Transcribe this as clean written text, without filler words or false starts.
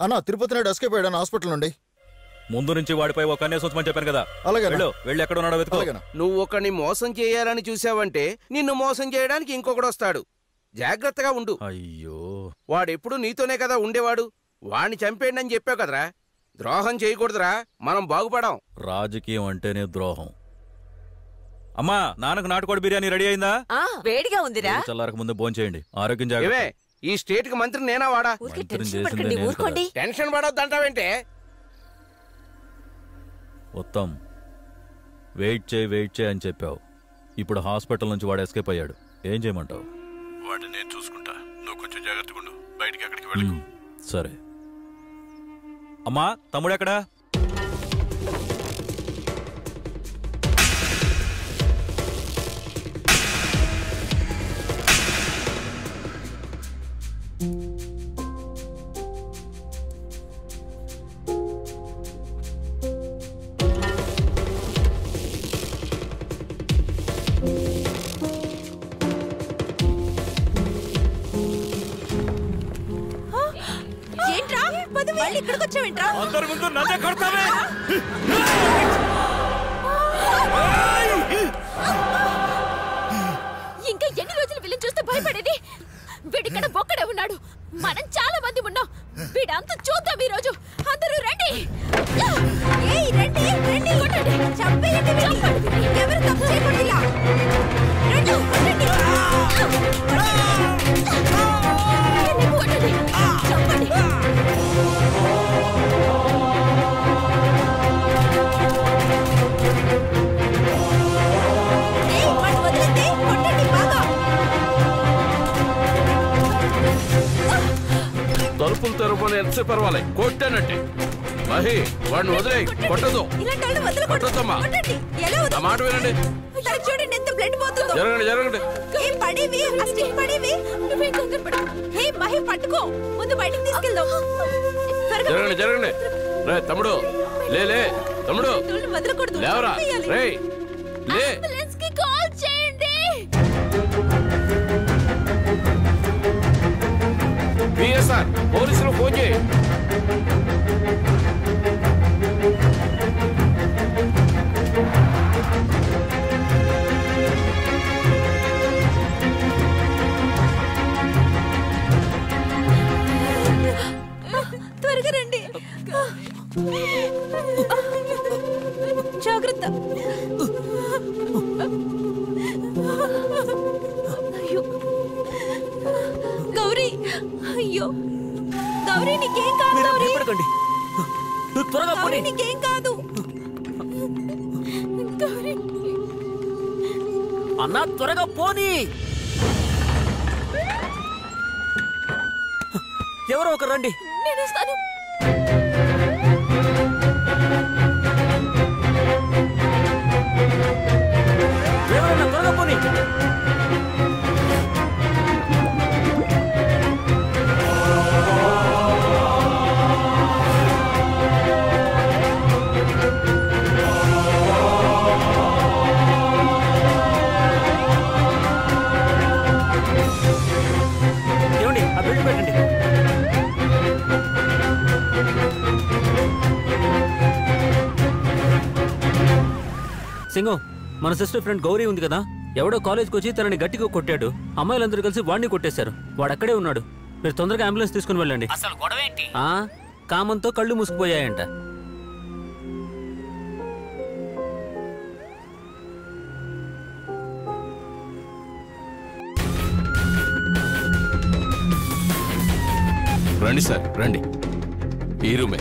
అన్నా తిరుపతి నాయుడు ఎస్కేప్ అయ్యాడు హాస్పిటల్ నుండి. ముందు నుంచి వాడిపై ఒక కన్నే సూచమని చెప్పాను కదా. అలాగే వెళ్ళి ఎక్కడ ఉన్నాడో వెతుకో. నువ్వు ఒకని మోసం చేయాలని చూసావంటే నిన్ను మోసం చేయడానికి ఇంకొకడు వస్తాడు. జాగ్రత్తగా ఉండు. అయ్యో, వాడెప్పుడు నీతోనే కదా ఉండేవాడు. వాణ్ణి చంపేయండి అని చెప్పావు కదరా. ద్రోహం చేయకూడదురా, మనం బాగుపడాం. రాజకీయం అంటేనే ద్రోహం. అమ్మా, నాన్నకు నాటుకోడి బిర్యానీ రెడీ అయిందా? వేడిగా ఉందిరా. చల్లారక ముందు భోజనం చేయండి. ఆరోగ్యం జాగ్రత్త. ఈ స్టేట్ కి మంత్రి నేనా వాడా? టెన్షన్ పడొద్దంటావేంటే? ఉత్తమ్, వెయిట్ చేయి అని చెప్పావు. ఇప్పుడు హాస్పిటల్ నుంచి వాడు ఎస్కేప్ అయ్యాడు. ఏం చేయమంటావు? వాడిని నేను చూసుకుంటా, నువ్వు కొంచెం జాగ్రత్తగా ఉండు. బయటికి ఎక్కడికి వెళ్ళకు. సరే. అమ్మా, తమ్ముడు ఎక్కడా? అందరి ముందు నన్నే కొడతావే? ఇంకా ఎన్ని రోజులు వీళ్ళని చూస్తే భయపడేది? వీడిక్కడ ఒక్కడే ఉన్నాడు. మనం చాలా మంది ఉన్నాం. వీడంతా చూద్దాం ఈ రోజు. అందరూ రండి. రండి రండి, కొట్టండి, చంపేయండి. ఎవరు తప్పు చేయకూడదు. రండి, కొట్టండి, కొట్టండి, చంపండి. తలుపులు తెరవని ఎంతసేపు పర్వాలే, కొట్టానంటే. మహి, వాడిని వదిలే, కొట్టదు. కొట్టొద్దమ్మా, నా మాట వినండి. చూడండి ఎంత బ్లడ్ పోతుందో. జరగండి జరగండి. పట్టుకో, ముందు బయటకు తీసుకెళ్దాం. జరగండి జరగండి. రే తమ్ముడు, లే తమ్ముడు, లేవరా. రే లే. కాల్ చేయండి. పిఎస్ఆర్, పోలీసులు ఫోన్ చేయి. త్వరగా రండి. జాగ్రత్త. అయ్యో గౌరీ, అయ్యో గౌరీ, నీకేం కాదు. గౌరీ, నీకేం కాదు. గౌరీ అన్నా, త్వరగా పోనీ. ఎవరో ఒకరు రండి. నేను వస్తాను. ఎవరన్నా త్వరగా పోనీ. ఏమండి, ఆ బిల్డింగ్ పెట్టండి. సింగం, మన సిస్టర్ ఫ్రెండ్ గౌరీ ఉంది కదా, ఎవడో కాలేజ్కి వచ్చి తనని గట్టిగా కొట్టాడు. అమ్మాయిలందరూ కలిసి వాడిని కొట్టేశారు. వాడు అక్కడే ఉన్నాడు. మీరు తొందరగా అంబులెన్స్ తీసుకుని వెళ్ళండి. అసలు గొడవ ఏంటి? కామంతో కళ్ళు మూసుకుపోయాయంట. రండి సార్, రండి. ఈ రూమే.